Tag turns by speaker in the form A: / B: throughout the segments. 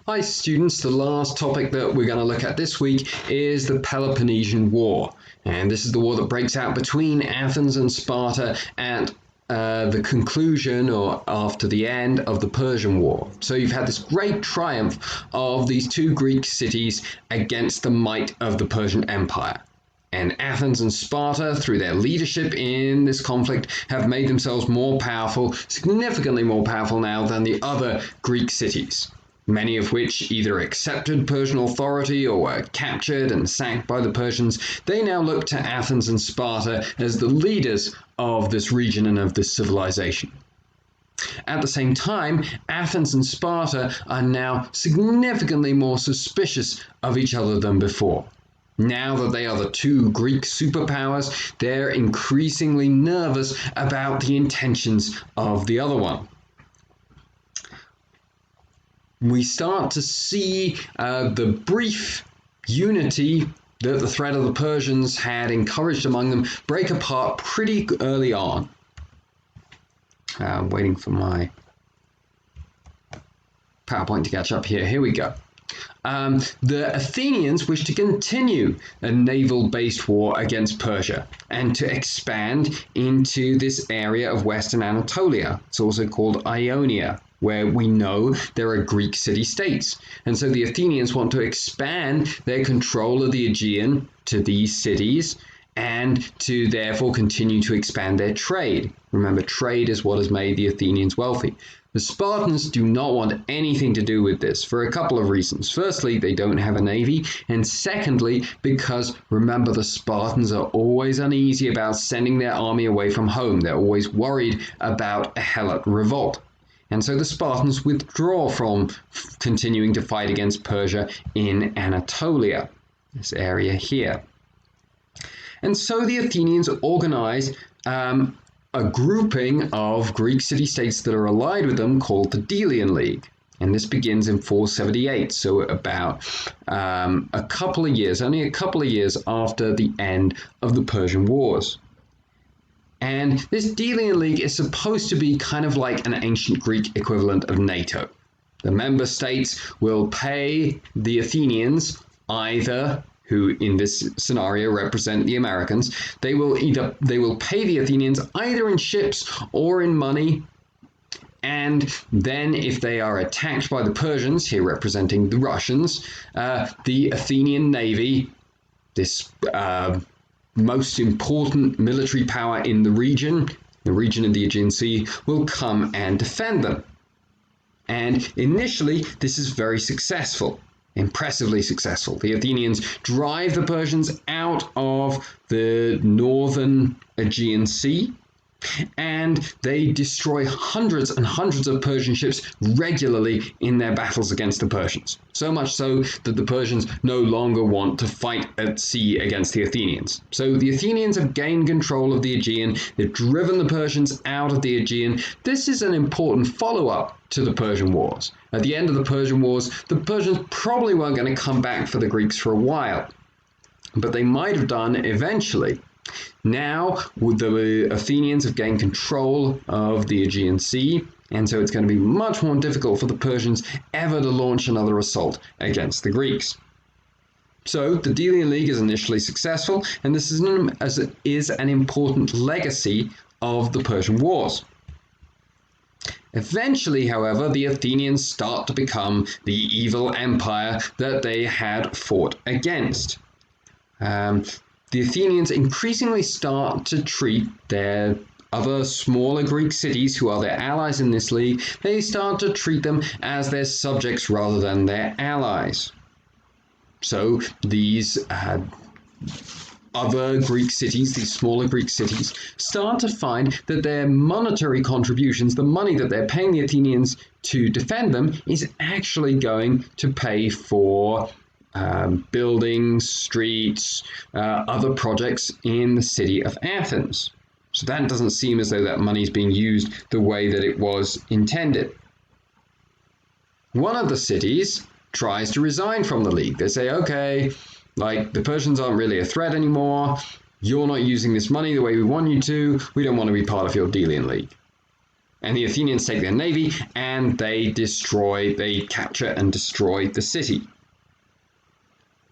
A: Hi students, the last topic that we're going to look at this week is the Peloponnesian War. And this is the war that breaks out between Athens and Sparta at the conclusion or after the end of the Persian War. So you've had this great triumph of these two Greek cities against the might of the Persian Empire. And Athens and Sparta, through their leadership in this conflict, have made themselves more powerful, significantly more powerful now than the other Greek cities, many of which either accepted Persian authority or were captured and sacked by the Persians. They now look to Athens and Sparta as the leaders of this region and of this civilization. At the same time, Athens and Sparta are now significantly more suspicious of each other than before. Now that they are the two Greek superpowers, they're increasingly nervous about the intentions of the other one. We start to see the brief unity that the threat of the Persians had encouraged among them break apart pretty early on. Waiting for my PowerPoint to catch up here. Here we go. The Athenians wish to continue a naval-based war against Persia and to expand into this area of Western Anatolia. It's also called Ionia, where we know there are Greek city-states. And so the Athenians want to expand their control of the Aegean to these cities and to therefore continue to expand their trade. Remember, trade is what has made the Athenians wealthy. The Spartans do not want anything to do with this for a couple of reasons. Firstly, they don't have a navy, and secondly, because remember, the Spartans are always uneasy about sending their army away from home. They're always worried about a Helot revolt. And so the Spartans withdraw from continuing to fight against Persia in Anatolia, this area here. And so the Athenians organize a grouping of Greek city-states that are allied with them called the Delian League. And this begins in 478, so about only a couple of years after the end of the Persian Wars. And this Delian League is supposed to be kind of like an ancient Greek equivalent of NATO. The member states will pay the Athenians, either, who in this scenario represent the Americans, they will pay the Athenians either in ships or in money. And then if they are attacked by the Persians, here representing the Russians, the Athenian navy, this most important military power in the region of the Aegean Sea, will come and defend them. And initially, this is very successful, impressively successful. The Athenians drive the Persians out of the northern Aegean Sea, and they destroy hundreds and hundreds of Persian ships regularly in their battles against the Persians. So much so that the Persians no longer want to fight at sea against the Athenians. So the Athenians have gained control of the Aegean. They've driven the Persians out of the Aegean. This is an important follow-up to the Persian Wars. At the end of the Persian Wars, the Persians probably weren't going to come back for the Greeks for a while, but they might have done eventually. Now, the Athenians have gained control of the Aegean Sea, and so it's going to be much more difficult for the Persians ever to launch another assault against the Greeks. So the Delian League is initially successful, and this is an important legacy of the Persian Wars. Eventually, however, the Athenians start to become the evil empire that they had fought against. The Athenians increasingly start to treat their other smaller Greek cities who are their allies in this league, they start to treat them as their subjects rather than their allies. So these other Greek cities, these smaller Greek cities, start to find that their monetary contributions, the money that they're paying the Athenians to defend them, is actually going to pay for buildings, streets, other projects in the city of Athens. So that doesn't seem as though that money is being used the way that it was intended. One of the cities tries to resign from the league. They say, okay, the Persians aren't really a threat anymore. You're not using this money the way we want you to. We don't want to be part of your Delian League. And the Athenians take their navy and they capture and destroy the city.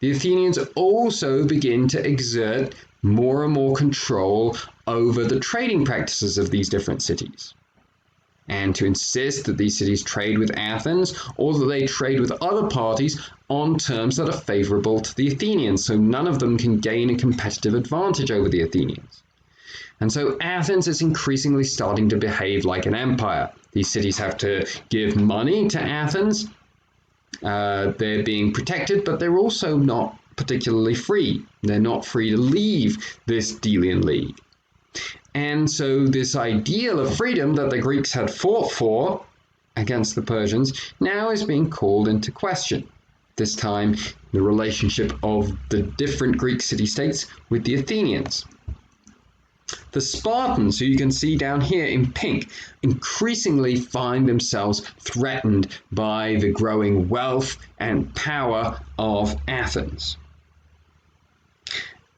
A: The Athenians also begin to exert more and more control over the trading practices of these different cities, and to insist that these cities trade with Athens or that they trade with other parties on terms that are favorable to the Athenians, so none of them can gain a competitive advantage over the Athenians. And so Athens is increasingly starting to behave like an empire. These cities have to give money to Athens. They're being protected, but they're also not particularly free. They're not free to leave this Delian League. And so this ideal of freedom that the Greeks had fought for against the Persians now is being called into question. This time, the relationship of the different Greek city-states with the Athenians. The Spartans, who you can see down here in pink, increasingly find themselves threatened by the growing wealth and power of Athens.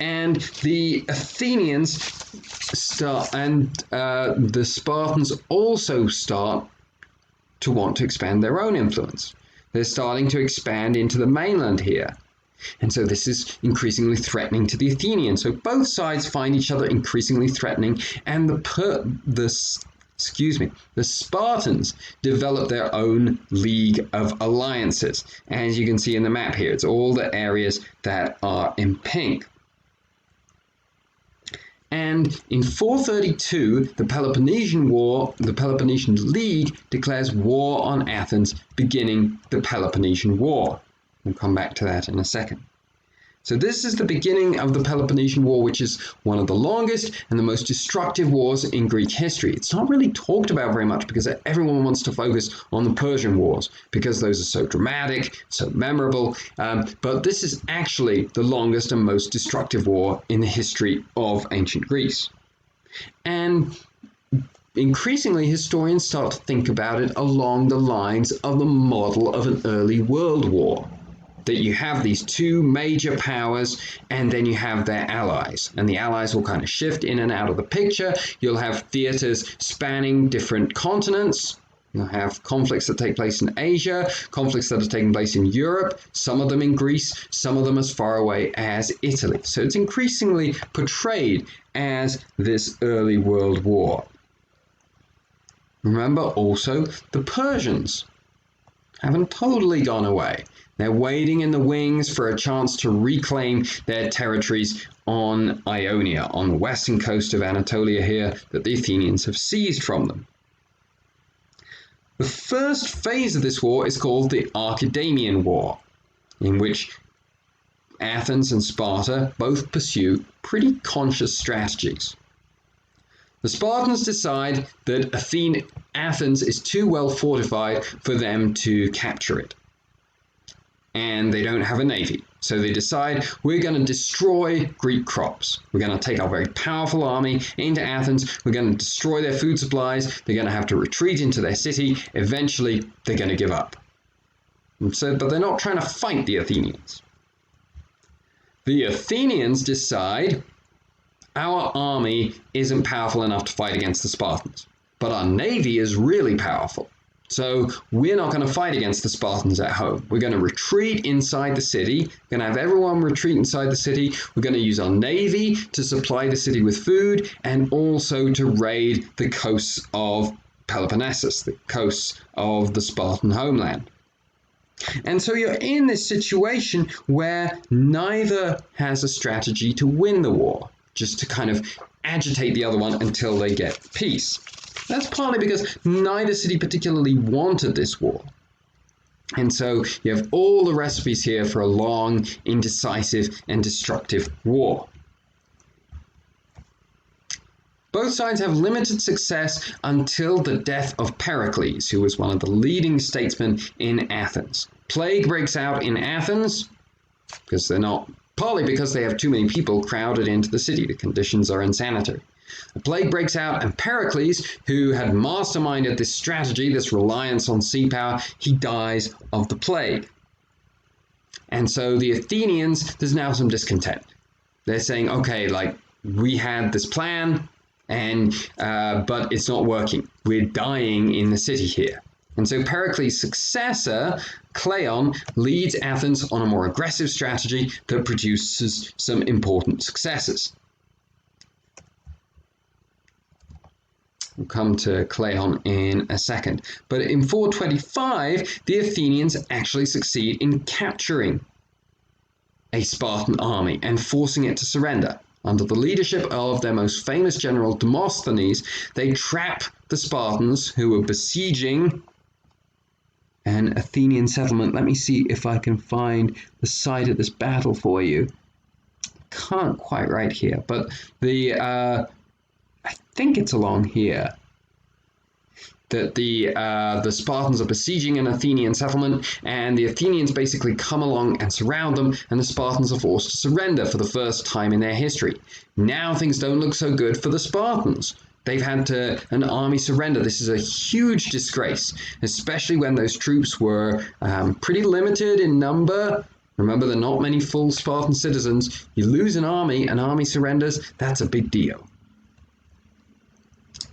A: And the Athenians the Spartans also start to want to expand their own influence. They're starting to expand into the mainland here. And so this is increasingly threatening to the Athenians. So both sides find each other increasingly threatening, and the Spartans develop their own league of alliances. As you can see in the map here, it's all the areas that are in pink. And in 432, the Peloponnesian League declares war on Athens, beginning the Peloponnesian War. We'll come back to that in a second. So this is the beginning of the Peloponnesian War, which is one of the longest and the most destructive wars in Greek history. It's not really talked about very much because everyone wants to focus on the Persian Wars because those are so dramatic, so memorable. But this is actually the longest and most destructive war in the history of ancient Greece. And increasingly, historians start to think about it along the lines of the model of an early world war. That you have these two major powers, and then you have their allies. And the allies will kind of shift in and out of the picture. You'll have theaters spanning different continents. You'll have conflicts that take place in Asia, conflicts that are taking place in Europe, some of them in Greece, some of them as far away as Italy. So it's increasingly portrayed as this early world war. Remember also, the Persians haven't totally gone away. They're waiting in the wings for a chance to reclaim their territories on Ionia, on the western coast of Anatolia here, that the Athenians have seized from them. The first phase of this war is called the Arcademian War, in which Athens and Sparta both pursue pretty conscious strategies. The Spartans decide that Athens is too well fortified for them to capture it. And they don't have a navy. So they decide, we're going to destroy Greek crops. We're going to take our very powerful army into Athens. We're going to destroy their food supplies. They're going to have to retreat into their city. Eventually, they're going to give up. But they're not trying to fight the Athenians. The Athenians decide, our army isn't powerful enough to fight against the Spartans, but our navy is really powerful. So we're not going to fight against the Spartans at home. We're going to retreat inside the city. We're going to have everyone retreat inside the city. We're going to use our navy to supply the city with food and also to raid the coasts of Peloponnesus, the coasts of the Spartan homeland. And so you're in this situation where neither has a strategy to win the war, just to kind of agitate the other one until they get peace. That's partly because neither city particularly wanted this war. And so you have all the recipes here for a long, indecisive, and destructive war. Both sides have limited success until the death of Pericles, who was one of the leading statesmen in Athens. Plague breaks out in Athens, partly because they have too many people crowded into the city. The conditions are insanitary. The plague breaks out, and Pericles, who had masterminded this strategy, this reliance on sea power, he dies of the plague. And so the Athenians, there's now some discontent. They're saying, okay, we had this plan, But it's not working. We're dying in the city here. And so Pericles' successor, Cleon, leads Athens on a more aggressive strategy that produces some important successes. We'll come to Cleon in a second. But in 425, the Athenians actually succeed in capturing a Spartan army and forcing it to surrender. Under the leadership of their most famous general, Demosthenes, they trap the Spartans who were besieging an Athenian settlement. Let me see if I can find the site of this battle for you. Can't quite right here, but I think it's along here that the Spartans are besieging an Athenian settlement, and the Athenians basically come along and surround them, and the Spartans are forced to surrender for the first time in their history. Now things don't look so good for the Spartans. They've had an army surrender. This is a huge disgrace, especially when those troops were pretty limited in number. Remember, there are not many full Spartan citizens. You lose an army surrenders, that's a big deal.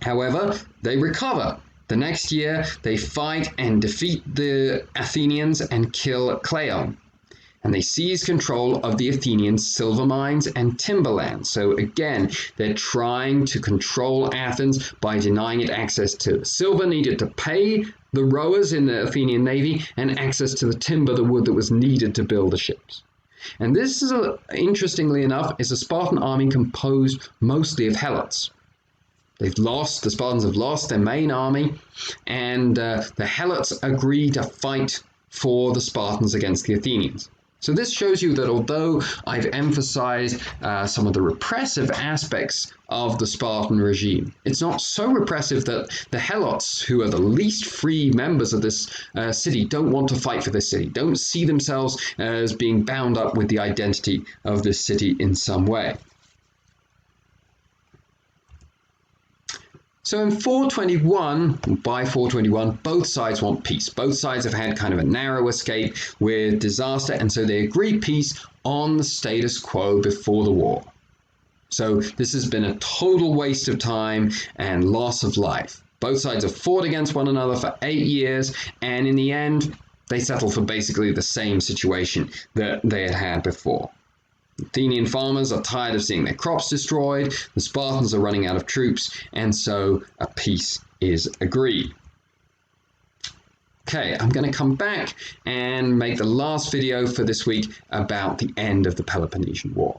A: However, they recover. The next year, they fight and defeat the Athenians and kill Cleon. And they seize control of the Athenians' silver mines and timberland. So again, they're trying to control Athens by denying it access to the silver needed to pay the rowers in the Athenian navy and access to the timber, the wood that was needed to build the ships. And this is, interestingly enough, is a Spartan army composed mostly of Helots. The Spartans have lost their main army, and the Helots agree to fight for the Spartans against the Athenians. So this shows you that although I've emphasized some of the repressive aspects of the Spartan regime, it's not so repressive that the Helots, who are the least free members of this city, don't want to fight for this city, don't see themselves as being bound up with the identity of this city in some way. So in 421, by 421, both sides want peace. Both sides have had kind of a narrow escape with disaster, and so they agree peace on the status quo before the war. So this has been a total waste of time and loss of life. Both sides have fought against one another for 8 years, and in the end, they settle for basically the same situation that they had had before. Athenian farmers are tired of seeing their crops destroyed, the Spartans are running out of troops, and so a peace is agreed. Okay, I'm going to come back and make the last video for this week about the end of the Peloponnesian War.